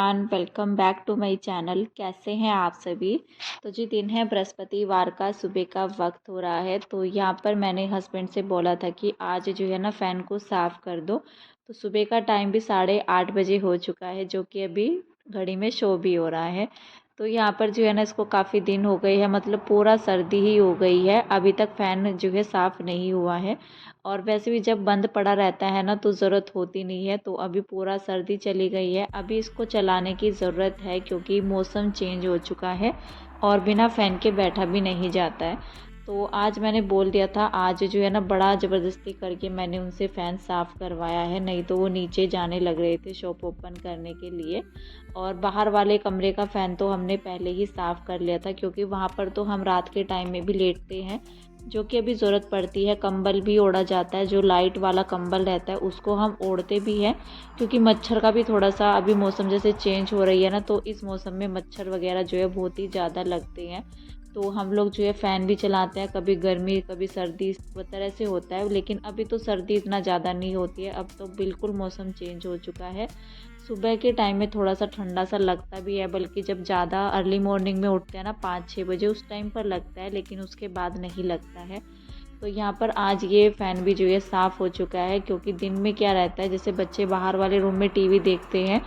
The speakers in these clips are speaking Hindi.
Everyone, welcome back to my channel. कैसे हैं आप सभी। तो जी दिन है बृहस्पतिवार का, सुबह का वक्त हो रहा है। तो यहाँ पर मैंने हस्बैंड से बोला था कि आज जो है ना फ़ैन को साफ़ कर दो। तो सुबह का टाइम भी 8:30 बजे हो चुका है, जो कि अभी घड़ी में शो भी हो रहा है। तो यहाँ पर जो है ना इसको काफ़ी दिन हो गए हैं, मतलब पूरा सर्दी ही हो गई है, अभी तक फ़ैन जो है साफ़ नहीं हुआ है। और वैसे भी जब बंद पड़ा रहता है ना तो ज़रूरत होती नहीं है। तो अभी पूरा सर्दी चली गई है, अभी इसको चलाने की ज़रूरत है क्योंकि मौसम चेंज हो चुका है और बिना फ़ैन के बैठा भी नहीं जाता है। तो आज मैंने बोल दिया था, आज जो है ना बड़ा ज़बरदस्ती करके मैंने उनसे फ़ैन साफ़ करवाया है, नहीं तो वो नीचे जाने लग रहे थे शॉप ओपन करने के लिए। और बाहर वाले कमरे का फ़ैन तो हमने पहले ही साफ़ कर लिया था, क्योंकि वहाँ पर तो हम रात के टाइम में भी लेटते हैं, जो कि अभी ज़रूरत पड़ती है। कंबल भी ओढ़ा जाता है, जो लाइट वाला कंबल रहता है उसको हम ओढ़ते भी हैं, क्योंकि मच्छर का भी थोड़ा सा अभी मौसम जैसे चेंज हो रही है ना, तो इस मौसम में मच्छर वगैरह जो है बहुत ही ज़्यादा लगते हैं। तो हम लोग जो है फ़ैन भी चलाते हैं, कभी गर्मी कभी सर्दी, इस तरह से होता है। लेकिन अभी तो सर्दी इतना ज़्यादा नहीं होती है, अब तो बिल्कुल मौसम चेंज हो चुका है। सुबह के टाइम में थोड़ा सा ठंडा सा लगता भी है, बल्कि जब ज़्यादा अर्ली मॉर्निंग में उठते हैं ना 5-6 बजे, उस टाइम पर लगता है, लेकिन उसके बाद नहीं लगता है। तो यहाँ पर आज ये फ़ैन भी जो है साफ़ हो चुका है, क्योंकि दिन में क्या रहता है, जैसे बच्चे बाहर वाले रूम में टीवी देखते हैं,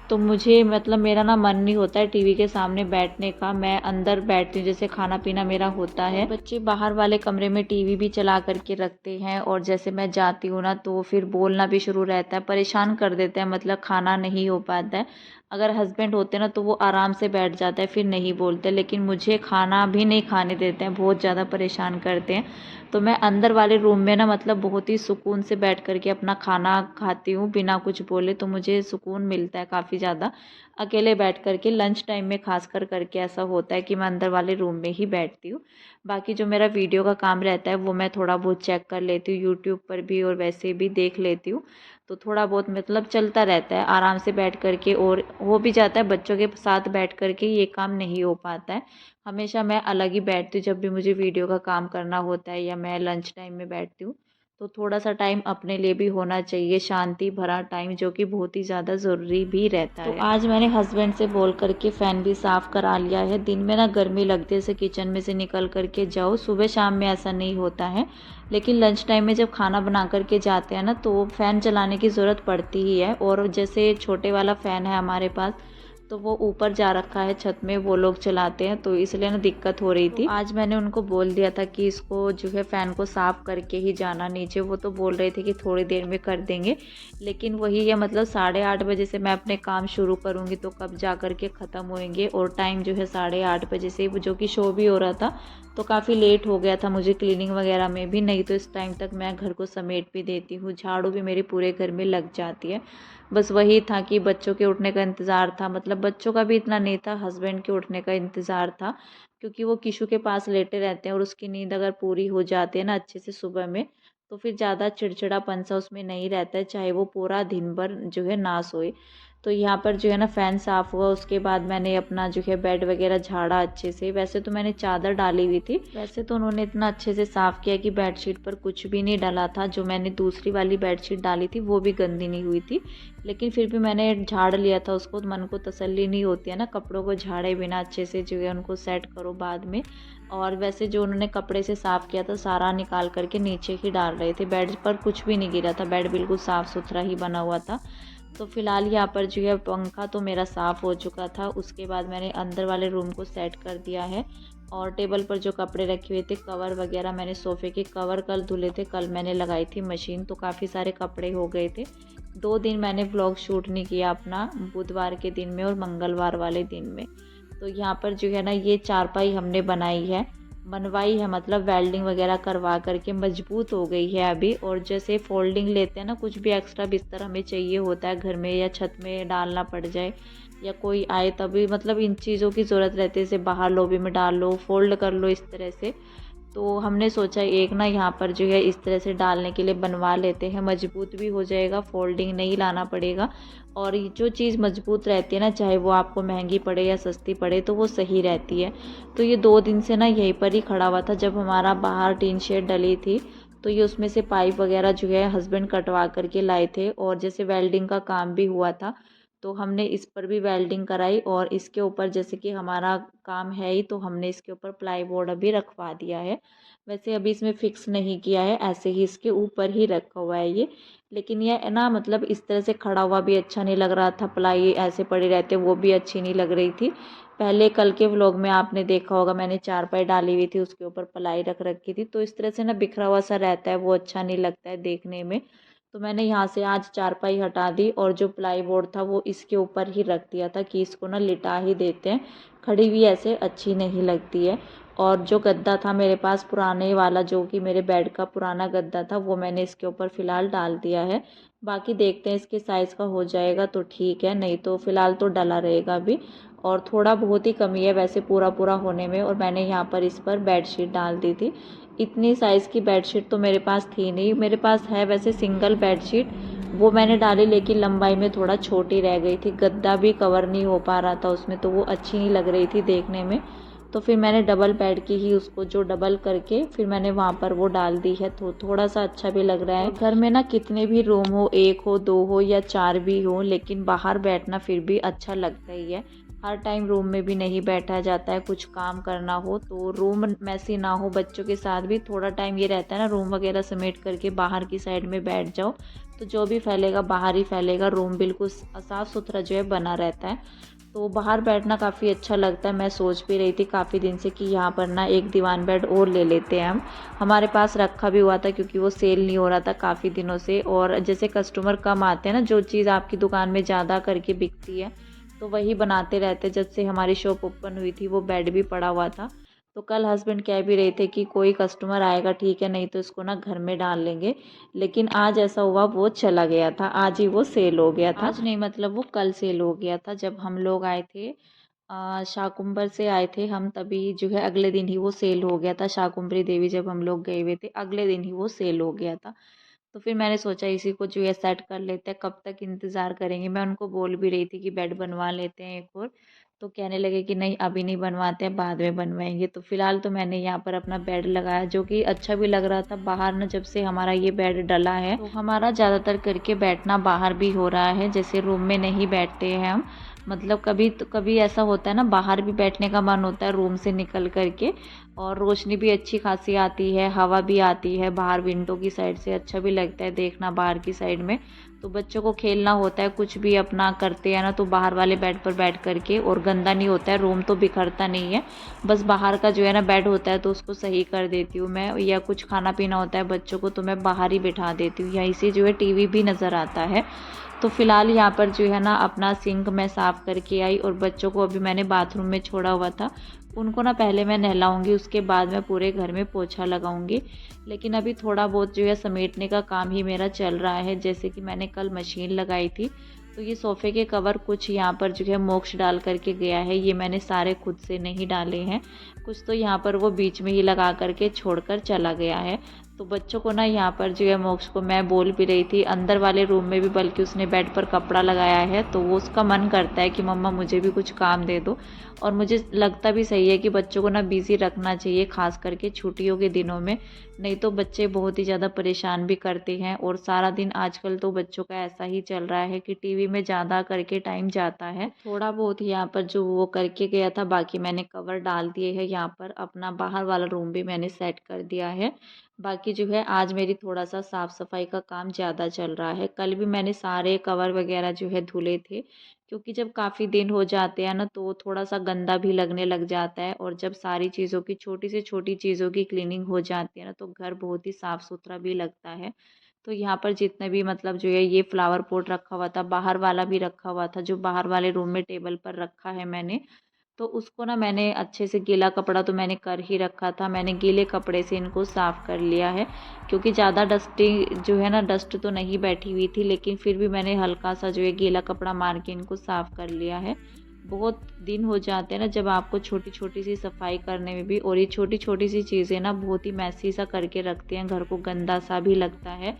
तो मुझे मतलब मेरा ना मन नहीं होता है टीवी के सामने बैठने का। मैं अंदर बैठती हूँ, जैसे खाना पीना मेरा होता है। बच्चे बाहर वाले कमरे में टीवी भी चला करके रखते हैं, और जैसे मैं जाती हूँ ना तो फिर बोलना भी शुरू रहता है, परेशान कर देते हैं, मतलब खाना नहीं हो पाता है। अगर हस्बैंड होते ना तो वो आराम से बैठ जाता है, फिर नहीं बोलते, लेकिन मुझे खाना भी नहीं खाने देते हैं, बहुत ज़्यादा परेशान करते हैं। तो मैं अंदर वाले रूम में ना मतलब बहुत ही सुकून से बैठ कर के अपना खाना खाती हूँ बिना कुछ बोले, तो मुझे सुकून मिलता है काफ़ी ज़्यादा अकेले बैठ कर के। लंच टाइम में खास कर करके ऐसा होता है कि मैं अंदर वाले रूम में ही बैठती हूँ। बाकी जो मेरा वीडियो का काम रहता है वो मैं थोड़ा बहुत चेक कर लेती हूँ यूट्यूब पर भी, और वैसे भी देख लेती हूँ। तो थोड़ा बहुत मतलब चलता रहता है आराम से बैठ कर के, और हो भी जाता है। बच्चों के साथ बैठ कर के ये काम नहीं हो पाता है, हमेशा मैं अलग ही बैठती हूँ जब भी मुझे वीडियो का काम करना होता है, या मैं लंच टाइम में बैठती हूँ। तो थोड़ा सा टाइम अपने लिए भी होना चाहिए, शांति भरा टाइम, जो कि बहुत ही ज़्यादा ज़रूरी भी रहता है। तो आज मैंने हस्बैंड से बोल करके फ़ैन भी साफ़ करा लिया है। दिन में ना गर्मी लगती है, से किचन में से निकल करके जाओ, सुबह शाम में ऐसा नहीं होता है, लेकिन लंच टाइम में जब खाना बना करके जाते हैं ना तो फ़ैन चलाने की ज़रूरत पड़ती ही है। और जैसे छोटे वाला फ़ैन है हमारे पास, तो वो ऊपर जा रखा है छत में, वो लोग चलाते हैं, तो इसलिए ना दिक्कत हो रही थी। तो आज मैंने उनको बोल दिया था कि इसको जो है फ़ैन को साफ़ करके ही जाना नीचे। वो तो बोल रहे थे कि थोड़ी देर में कर देंगे, लेकिन वही है, मतलब 8:30 बजे से मैं अपने काम शुरू करूँगी तो कब जा कर के ख़त्म होएंगे। और टाइम जो है 8:30 बजे से, जो कि शो भी हो रहा था, तो काफ़ी लेट हो गया था मुझे क्लीनिंग वगैरह में भी। नहीं तो इस टाइम तक मैं घर को समेट भी देती हूँ, झाड़ू भी मेरे पूरे घर में लग जाती है। बस वही था कि बच्चों के उठने का इंतज़ार था, मतलब बच्चों का भी इतना नहीं था, हस्बैंड के उठने का इंतज़ार था, क्योंकि वो किशु के पास लेटे रहते हैं, और उसकी नींद अगर पूरी हो जाती है ना अच्छे से सुबह में, तो फिर ज़्यादा चिड़चिड़ापन सा उसमें नहीं रहता है, चाहे वो पूरा दिन भर जो है ना सोए। तो यहाँ पर जो है ना फ़ैन साफ़ हुआ, उसके बाद मैंने अपना जो है बेड वगैरह झाड़ा अच्छे से। वैसे तो मैंने चादर डाली हुई थी, वैसे तो उन्होंने इतना अच्छे से साफ़ किया कि बेडशीट पर कुछ भी नहीं डला था। जो मैंने दूसरी वाली बेडशीट डाली थी वो भी गंदी नहीं हुई थी, लेकिन फिर भी मैंने झाड़ लिया था उसको। मन को तसल्ली नहीं होती है ना कपड़ों को झाड़े बिना, अच्छे से जो है उनको सेट करो बाद में। और वैसे जो उन्होंने कपड़े से साफ़ किया था सारा निकाल करके नीचे ही डाल रहे थे, बेड पर कुछ भी नहीं गिरा था, बेड बिल्कुल साफ़ सुथरा ही बना हुआ था। तो फिलहाल यहाँ पर जो है पंखा तो मेरा साफ़ हो चुका था। उसके बाद मैंने अंदर वाले रूम को सेट कर दिया है, और टेबल पर जो कपड़े रखे हुए थे, कवर वगैरह, मैंने सोफ़े के कवर कल धुले थे, कल मैंने लगाई थी मशीन, तो काफ़ी सारे कपड़े हो गए थे। 2 दिन मैंने व्लॉग शूट नहीं किया अपना, बुधवार के दिन में और मंगलवार वाले दिन में। तो यहाँ पर जो है ना ये चारपाई हमने बनवाई है, मतलब वेल्डिंग वगैरह करवा करके मजबूत हो गई है अभी। और जैसे फोल्डिंग लेते हैं ना, कुछ भी एक्स्ट्रा बिस्तर हमें चाहिए होता है घर में, या छत में डालना पड़ जाए, या कोई आए तभी, मतलब इन चीज़ों की ज़रूरत रहती है, जैसे बाहर लॉबी में डाल लो, फोल्ड कर लो इस तरह से। तो हमने सोचा एक ना यहाँ पर जो है इस तरह से डालने के लिए बनवा लेते हैं, मजबूत भी हो जाएगा, फोल्डिंग नहीं लाना पड़ेगा। और ये जो चीज़ मजबूत रहती है ना, चाहे वो आपको महंगी पड़े या सस्ती पड़े, तो वो सही रहती है। तो ये 2 दिन से ना यहीं पर ही खड़ा हुआ था, जब हमारा बाहर टीन शेड डली थी, तो ये उसमें से पाइप वगैरह जो है हस्बैंड कटवा करके लाए थे, और जैसे वेल्डिंग का काम भी हुआ था, तो हमने इस पर भी वेल्डिंग कराई और इसके ऊपर जैसे कि हमारा काम है ही तो हमने इसके ऊपर प्लाई बोर्ड अभी रखवा दिया है। वैसे अभी इसमें फ़िक्स नहीं किया है, ऐसे ही इसके ऊपर ही रखा हुआ है ये। लेकिन ये ना मतलब इस तरह से खड़ा हुआ भी अच्छा नहीं लग रहा था, प्लाई ऐसे पड़े रहते वो भी अच्छी नहीं लग रही थी। पहले कल के व्लॉग में आपने देखा होगा मैंने चारपाई डाली हुई थी, उसके ऊपर प्लाई रख रखी थी, तो इस तरह से ना बिखरा हुआ सा रहता है, वो अच्छा नहीं लगता है देखने में। तो मैंने यहाँ से आज चारपाई हटा दी और जो प्लाई बोर्ड था वो इसके ऊपर ही रख दिया था कि इसको ना लिटा ही देते हैं, खड़ी हुई ऐसे अच्छी नहीं लगती है। और जो गद्दा था मेरे पास पुराने वाला, जो कि मेरे बेड का पुराना गद्दा था, वो मैंने इसके ऊपर फ़िलहाल डाल दिया है। बाकी देखते हैं इसके साइज़ का हो जाएगा तो ठीक है, नहीं तो फ़िलहाल तो डला रहेगा अभी। और थोड़ा बहुत ही कमी है वैसे पूरा पूरा होने में। और मैंने यहाँ पर इस पर बेडशीट डाल दी थी। इतनी साइज़ की बेडशीट तो मेरे पास थी नहीं, मेरे पास है वैसे सिंगल बेडशीट, वो मैंने डाली लेकिन लंबाई में थोड़ा छोटी रह गई थी, गद्दा भी कवर नहीं हो पा रहा था उसमें, तो वो अच्छी नहीं लग रही थी देखने में। तो फिर मैंने डबल बेड की ही उसको जो डबल करके फिर मैंने वहाँ पर वो डाल दी है, तो थोड़ा सा अच्छा भी लग रहा है। घर में ना कितने भी रूम हो, एक हो, दो हो या चार भी हो, लेकिन बाहर बैठना फिर भी अच्छा लगता ही है। हर टाइम रूम में भी नहीं बैठा जाता है, कुछ काम करना हो तो रूम मैसी ना हो, बच्चों के साथ भी थोड़ा टाइम ये रहता है ना, रूम वगैरह समेट करके बाहर की साइड में बैठ जाओ तो जो भी फैलेगा बाहर ही फैलेगा, रूम बिल्कुल साफ़ सुथरा जो है बना रहता है। तो बाहर बैठना काफ़ी अच्छा लगता है। मैं सोच भी रही थी काफ़ी दिन से कि यहाँ पर ना एक दीवान बेड और ले लेते हैं हम। हमारे पास रखा भी हुआ था क्योंकि वो सेल नहीं हो रहा था काफ़ी दिनों से, और जैसे कस्टमर कम आते हैं ना, जो चीज़ आपकी दुकान में ज़्यादा करके बिकती है तो वही बनाते रहते। जब से हमारी शॉप ओपन हुई थी वो बेड भी पड़ा हुआ था। तो कल हस्बैंड कह भी रहे थे कि कोई कस्टमर आएगा ठीक है, नहीं तो इसको ना घर में डाल लेंगे। लेकिन आज ऐसा हुआ वो चला गया था, आज ही वो सेल हो गया था। आज नहीं मतलब वो कल सेल हो गया था, जब हम लोग आए थे शाकुंभर से आए थे हम, तभी जो है अगले दिन ही वो सेल हो गया था। शाकुंभरी देवी जब हम लोग गए हुए थे अगले दिन ही वो सेल हो गया था। तो फिर मैंने सोचा इसी को जो है सेट कर लेते हैं, कब तक इंतज़ार करेंगे। मैं उनको बोल भी रही थी कि बेड बनवा लेते हैं एक और, तो कहने लगे कि नहीं अभी नहीं बनवाते हैं, बाद में बनवाएंगे। तो फिलहाल तो मैंने यहाँ पर अपना बेड लगाया, जो कि अच्छा भी लग रहा था। बाहर ना जब से हमारा ये बेड डला है तो हमारा ज़्यादातर करके बैठना बाहर भी हो रहा है, जैसे रूम में नहीं बैठते हैं हम। मतलब कभी तो कभी ऐसा होता है ना, बाहर भी बैठने का मन होता है रूम से निकल करके, और रोशनी भी अच्छी खासी आती है, हवा भी आती है बाहर विंडो की साइड से, अच्छा भी लगता है देखना बाहर की साइड में। तो बच्चों को खेलना होता है, कुछ भी अपना करते हैं ना, तो बाहर वाले बेड पर बैठ करके, और गंदा नहीं होता है, रूम तो बिखरता नहीं है। बस बाहर का जो है ना बेड होता है तो उसको सही कर देती हूँ मैं, या कुछ खाना पीना होता है बच्चों को तो मैं बाहर ही बिठा देती हूँ। यहीं से जो है टीवी भी नज़र आता है। तो फिलहाल यहाँ पर जो है ना अपना सिंक मैं साफ़ करके आई, और बच्चों को अभी मैंने बाथरूम में छोड़ा हुआ था, उनको ना पहले मैं नहलाऊंगी, उसके बाद मैं पूरे घर में पोछा लगाऊंगी। लेकिन अभी थोड़ा बहुत जो है समेटने का काम ही मेरा चल रहा है। जैसे कि मैंने कल मशीन लगाई थी, तो ये सोफ़े के कवर कुछ यहाँ पर जो है मोक्ष डाल करके गया है, ये मैंने सारे खुद से नहीं डाले हैं, कुछ तो यहाँ पर वो बीच में ही लगा करके छोड़कर चला गया है। तो बच्चों को ना यहाँ पर जो है मोक्ष को मैं बोल भी रही थी, अंदर वाले रूम में भी बल्कि उसने बेड पर कपड़ा लगाया है, तो वो उसका मन करता है कि मम्मा मुझे भी कुछ काम दे दो। और मुझे लगता भी सही है कि बच्चों को ना बिज़ी रखना चाहिए, ख़ास करके छुट्टियों के दिनों में, नहीं तो बच्चे बहुत ही ज़्यादा परेशान भी करते हैं। और सारा दिन आजकल तो बच्चों का ऐसा ही चल रहा है कि टीवी में ज़्यादा करके टाइम जाता है। थोड़ा बहुत यहाँ पर जो वो करके गया था, बाकी मैंने कवर डाल दिए है। यहाँ पर अपना बाहर वाला रूम भी मैंने सेट कर दिया है। बाकी जो है आज मेरी थोड़ा सा साफ़ सफाई का काम ज़्यादा चल रहा है। कल भी मैंने सारे कवर वगैरह जो है धुले थे, क्योंकि जब काफ़ी दिन हो जाते हैं ना तो थोड़ा सा गंदा भी लगने लग जाता है, और जब सारी चीज़ों की छोटी से छोटी चीज़ों की क्लीनिंग हो जाती है ना तो घर बहुत ही साफ़ सुथरा भी लगता है। तो यहाँ पर जितने भी मतलब जो है ये फ्लावर पॉट रखा हुआ था, बाहर वाला भी रखा हुआ था, जो बाहर वाले रूम में टेबल पर रखा है मैंने, तो उसको ना मैंने अच्छे से, गीला कपड़ा तो मैंने कर ही रखा था, मैंने गीले कपड़े से इनको साफ़ कर लिया है। क्योंकि ज़्यादा डस्टी जो है ना, डस्ट तो नहीं बैठी हुई थी, लेकिन फिर भी मैंने हल्का सा जो है गीला कपड़ा मार के इनको साफ़ कर लिया है। बहुत दिन हो जाते हैं ना जब आपको छोटी छोटी सी सफाई करने में भी, और ये छोटी छोटी सी चीज़ें ना बहुत ही मैसी सा करके रखते हैं, घर को गंदा सा भी लगता है।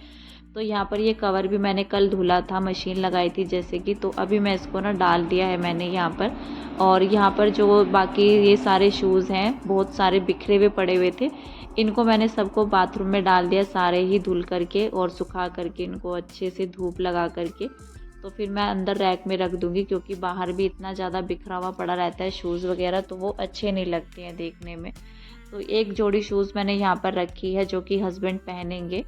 तो यहाँ पर ये कवर भी मैंने कल धुला था, मशीन लगाई थी जैसे कि, तो अभी मैं इसको ना डाल दिया है मैंने यहाँ पर। और यहाँ पर जो बाकी ये सारे शूज़ हैं, बहुत सारे बिखरे हुए पड़े हुए थे, इनको मैंने सबको बाथरूम में डाल दिया, सारे ही धुल करके और सुखा करके, इनको अच्छे से धूप लगा करके। तो फिर मैं अंदर रैक में रख दूँगी, क्योंकि बाहर भी इतना ज़्यादा बिखरा हुआ पड़ा रहता है शूज़ वगैरह, तो वो अच्छे नहीं लगते हैं देखने में। तो एक जोड़ी शूज़ मैंने यहाँ पर रखी है जो कि हस्बैंड पहनेंगे,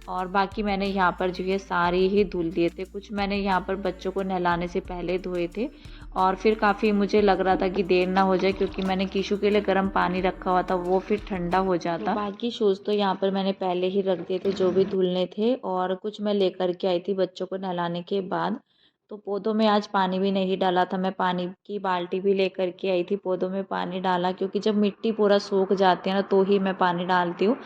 और बाकी मैंने यहाँ पर जो है सारे ही धुल दिए थे। कुछ मैंने यहाँ पर बच्चों को नहलाने से पहले धोए थे, और फिर काफ़ी मुझे लग रहा था कि देर ना हो जाए, क्योंकि मैंने कीशु के लिए गर्म पानी रखा हुआ था, वो फिर ठंडा हो जाता। तो बाकी शूज़ तो यहाँ पर मैंने पहले ही रख दिए थे जो भी धुलने थे, और कुछ मैं लेकर के आई थी बच्चों को नहलाने के बाद। तो पौधों में आज पानी भी नहीं डाला था, मैं पानी की बाल्टी भी लेकर के आई थी, पौधों में पानी डाला, क्योंकि जब मिट्टी पूरा सूख जाती है ना तो ही मैं पानी डालती हूँ,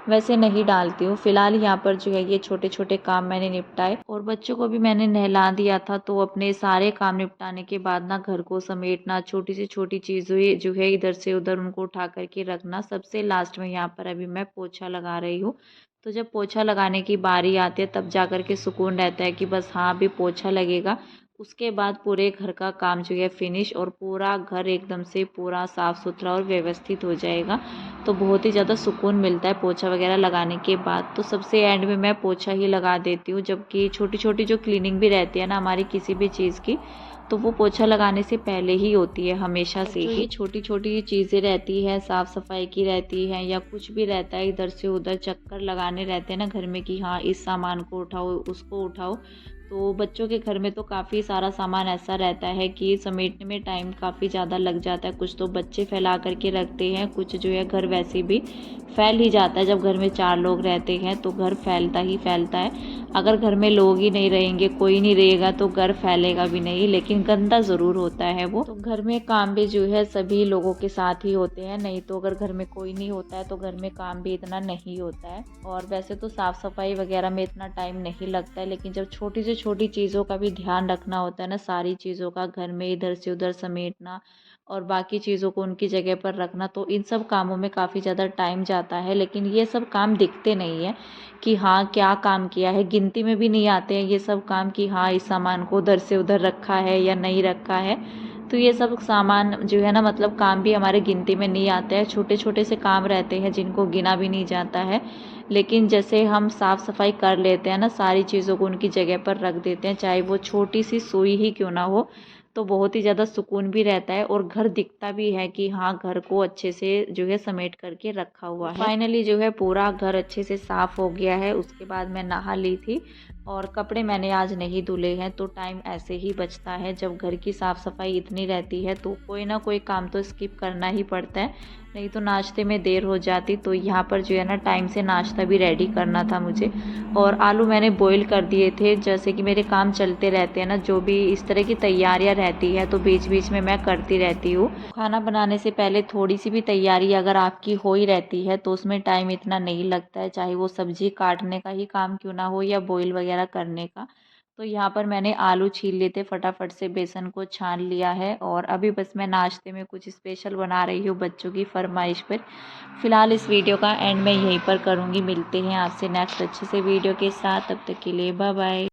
वैसे नहीं डालती हूँ। फिलहाल यहाँ पर जो है ये छोटे छोटे काम मैंने निपटाए, और बच्चों को भी मैंने नहला दिया था। तो अपने सारे काम निपटाने के बाद ना घर को समेटना, छोटी से छोटी चीज़ें जो है इधर से उधर उनको उठा करके रखना, सबसे लास्ट में यहाँ पर अभी मैं पोछा लगा रही हूँ। तो जब पोछा लगाने की बारी आती है तब जा कर के सुकून रहता है कि बस हाँ अभी पोछा लगेगा, उसके बाद पूरे घर का काम जो है फिनिश, और पूरा घर एकदम से पूरा साफ़ सुथरा और व्यवस्थित हो जाएगा। तो बहुत ही ज़्यादा सुकून मिलता है पोछा वगैरह लगाने के बाद। तो सबसे एंड में मैं पोछा ही लगा देती हूँ, जबकि छोटी छोटी जो क्लीनिंग भी रहती है ना हमारी किसी भी चीज़ की, तो वो पोछा लगाने से पहले ही होती है हमेशा से ही। छोटी छोटी चीज़ें रहती है, साफ़ सफाई की रहती है, या कुछ भी रहता है इधर से उधर चक्कर लगाने रहते हैं ना घर में कि हाँ इस सामान को उठाओ उसको उठाओ। तो बच्चों के घर में तो काफ़ी सारा सामान ऐसा रहता है कि समेटने में टाइम काफ़ी ज़्यादा लग जाता है। कुछ तो बच्चे फैला करके रखते हैं, कुछ जो है घर वैसे भी फैल ही जाता है। जब घर में 4 लोग रहते हैं तो घर फैलता ही फैलता है। अगर घर में लोग ही नहीं रहेंगे, कोई नहीं रहेगा, तो घर फैलेगा भी नहीं, लेकिन गंदा ज़रूर होता है वो। तो घर में काम भी जो है सभी लोगों के साथ ही होते हैं, नहीं तो अगर घर में कोई नहीं होता है तो घर में काम भी इतना नहीं होता है। और वैसे तो साफ़ सफाई वगैरह में इतना टाइम नहीं लगता है, लेकिन जब छोटी से छोटी चीज़ों का भी ध्यान रखना होता है ना, सारी चीज़ों का घर में इधर से उधर समेटना और बाकी चीज़ों को उनकी जगह पर रखना, तो इन सब कामों में काफ़ी ज़्यादा टाइम जाता है। लेकिन ये सब काम दिखते नहीं है कि हाँ क्या काम किया है, गिनती में भी नहीं आते हैं ये सब काम कि हाँ इस सामान को उधर से उधर रखा है या नहीं रखा है। तो ये सब सामान जो है ना, मतलब काम भी हमारे गिनती में नहीं आते हैं। छोटे छोटे से काम रहते हैं जिनको गिना भी नहीं जाता है, लेकिन जैसे हम साफ़ सफाई कर लेते हैं ना, सारी चीज़ों को उनकी जगह पर रख देते हैं, चाहे वो छोटी सी सुई ही क्यों ना हो, तो बहुत ही ज़्यादा सुकून भी रहता है, और घर दिखता भी है कि हाँ घर को अच्छे से जो है समेट करके रखा हुआ है। फाइनली जो है पूरा घर अच्छे से साफ़ हो गया है। उसके बाद मैं नहा ली थी, और कपड़े मैंने आज नहीं धुले हैं, तो टाइम ऐसे ही बचता है। जब घर की साफ़ सफाई इतनी रहती है तो कोई ना कोई काम तो स्किप करना ही पड़ता है, नहीं तो नाश्ते में देर हो जाती। तो यहाँ पर जो है ना टाइम से नाश्ता भी रेडी करना था मुझे, और आलू मैंने बॉईल कर दिए थे। जैसे कि मेरे काम चलते रहते हैं ना, जो भी इस तरह की तैयारियाँ रहती है तो बीच बीच में मैं करती रहती हूँ। खाना बनाने से पहले थोड़ी सी भी तैयारी अगर आपकी हो ही रहती है तो उसमें टाइम इतना नहीं लगता है, चाहे वो सब्जी काटने का ही काम क्यों ना हो या बॉईल वगैरह करने का। तो यहाँ पर मैंने आलू छील लिए थे, फटाफट से बेसन को छान लिया है, और अभी बस मैं नाश्ते में कुछ स्पेशल बना रही हूँ बच्चों की फरमाइश पर। फिलहाल इस वीडियो का एंड मैं यहीं पर करूँगी। मिलते हैं आपसे नेक्स्ट अच्छे से वीडियो के साथ, तब तक के लिए बाय बाय।